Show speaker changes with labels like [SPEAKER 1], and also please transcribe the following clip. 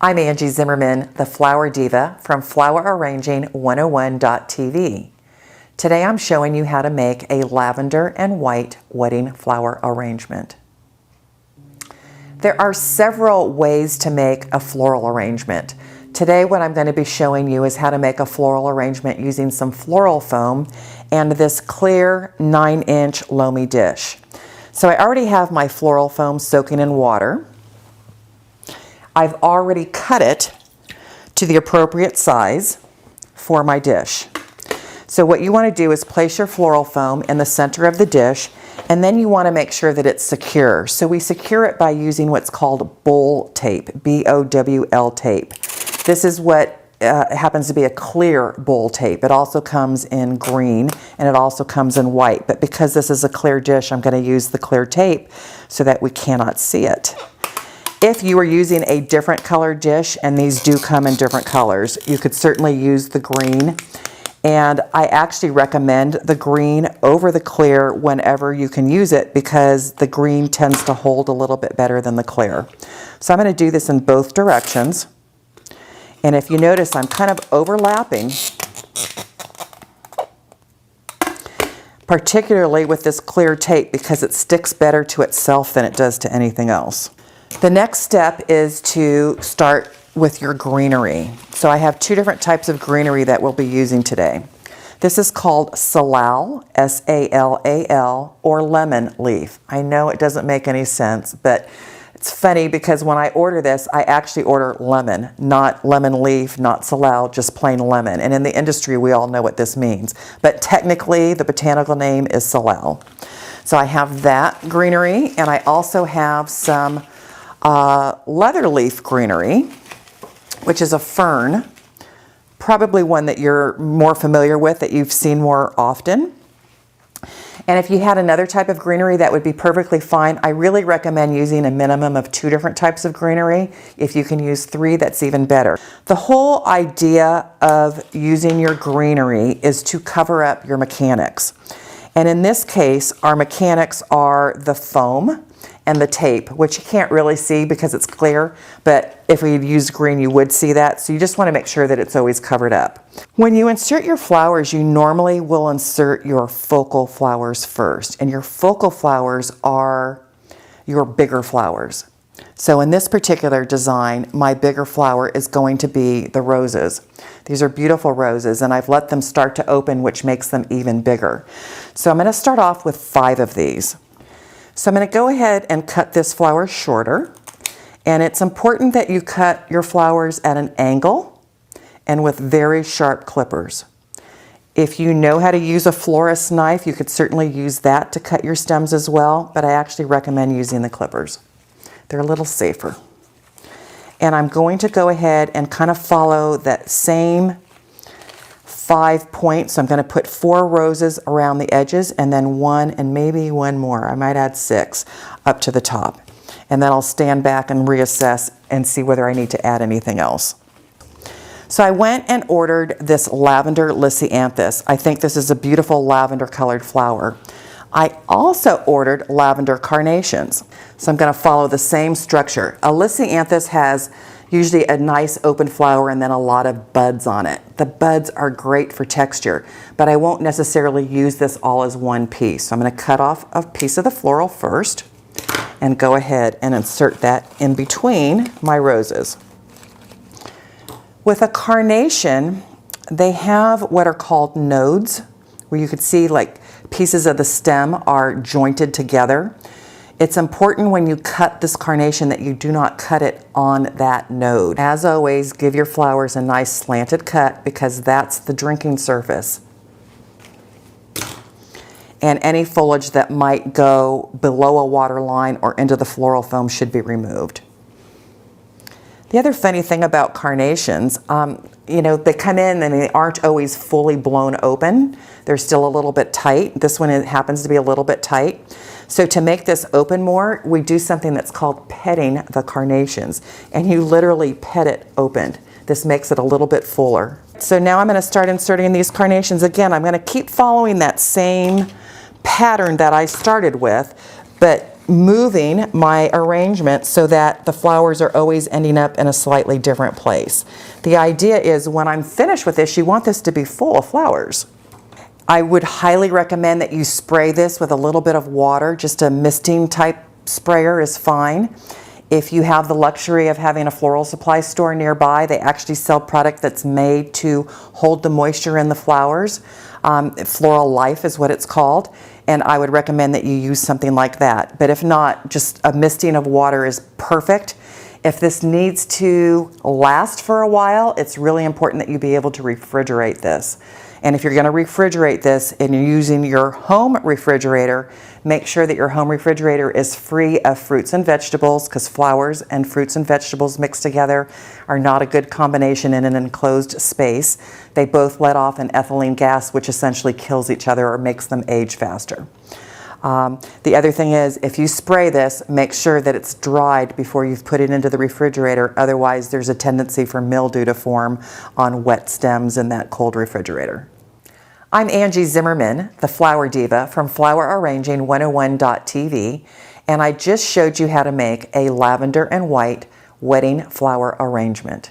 [SPEAKER 1] I'm Angie Zimmerman, the Flower Diva from flowerarranging101.tv. Today I'm showing you how to make a lavender and white wedding flower arrangement. There are several ways to make a floral arrangement. Today what I'm going to be showing you is how to make a floral arrangement using some floral foam and this clear 9-inch Lomey dish. So I already have my floral foam soaking in water. I've already cut it to the appropriate size for my dish. So what you want to do is place your floral foam in the center of the dish, and then you want to make sure that it's secure. So we secure it by using what's called bowl tape, B-O-W-L tape. This is what happens to be a clear bowl tape. It also comes in green and it also comes in white, but because this is a clear dish, I'm going to use the clear tape so that we cannot see it. If you are using a different colored dish, and these do come in different colors, you could certainly use the green. And I actually recommend the green over the clear whenever you can use it, because the green tends to hold a little bit better than the clear. So I'm going to do this in both directions. And if you notice, I'm kind of overlapping, particularly with this clear tape, because it sticks better to itself than it does to anything else. The next step is to start with your greenery. So I have two different types of greenery that we'll be using today. This is called Salal, S-A-L-A-L, or lemon leaf. I know it doesn't make any sense, but it's funny because when I order this, I actually order lemon, not lemon leaf, not Salal, just plain lemon. And in the industry, we all know what this means. But technically, the botanical name is Salal. So I have that greenery, and I also have some leather leaf greenery, which is a fern, probably one that you're more familiar with, that you've seen more often. And if you had another type of greenery, that would be perfectly fine. I really recommend using a minimum of 2 different types of greenery. If you can use 3, that's even better. The whole idea of using your greenery is to cover up your mechanics. And in this case, our mechanics are the foam and the tape, which you can't really see because it's clear, but if we used green, you would see that. So you just want to make sure that it's always covered up. When you insert your flowers, you normally will insert your focal flowers first, and your focal flowers are your bigger flowers. So in this particular design, my bigger flower is going to be the roses. These are beautiful roses, and I've let them start to open, which makes them even bigger. So I'm going to start off with 5 of these. So I'm going to go ahead and cut this flower shorter, and it's important that you cut your flowers at an angle and with very sharp clippers. If you know how to use a florist knife, you could certainly use that to cut your stems as well, but I actually recommend using the clippers. They're a little safer. And I'm going to go ahead and kind of follow that same 5 points. So I'm going to put 4 roses around the edges, and then 1 and maybe 1 more. I might add 6 up to the top. And then I'll stand back and reassess and see whether I need to add anything else. So I went and ordered this lavender lisianthus. I think this is a beautiful lavender colored flower. I also ordered lavender carnations. So I'm going to follow the same structure. A lisianthus has usually a nice open flower and then a lot of buds on it. The buds are great for texture, but I won't necessarily use this all as one piece. So I'm going to cut off a piece of the floral first and go ahead and insert that in between my roses. With a carnation, they have what are called nodes, where you could see like pieces of the stem are jointed together. It's important when you cut this carnation that you do not cut it on that node. As always, give your flowers a nice slanted cut, because that's the drinking surface. And any foliage that might go below a water line or into the floral foam should be removed. The other funny thing about carnations, you know, they come in and they aren't always fully blown open. They're still a little bit tight. This one happens to be a little bit tight. So to make this open more, we do something that's called petting the carnations. And you literally pet it open. This makes it a little bit fuller. So now I'm going to start inserting these carnations. Again, I'm going to keep following that same pattern that I started with, but moving my arrangement so that the flowers are always ending up in a slightly different place. The idea is when I'm finished with this, you want this to be full of flowers. I would highly recommend that you spray this with a little bit of water. Just a misting type sprayer is fine. If you have the luxury of having a floral supply store nearby, they actually sell product that's made to hold the moisture in the flowers. Floral Life is what it's called, and I would recommend that you use something like that. But if not, just a misting of water is perfect. If this needs to last for a while, it's really important that you be able to refrigerate this. And if you're going to refrigerate this and you're using your home refrigerator, make sure that your home refrigerator is free of fruits and vegetables, because flowers and fruits and vegetables mixed together are not a good combination in an enclosed space. They both let off an ethylene gas, which essentially kills each other or makes them age faster. The other thing is, if you spray this, make sure that it's dried before you've put it into the refrigerator. Otherwise, there's a tendency for mildew to form on wet stems in that cold refrigerator. I'm Angie Zimmerman, the Flower Diva from flowerarranging101.tv, and I just showed you how to make a lavender and white wedding flower arrangement.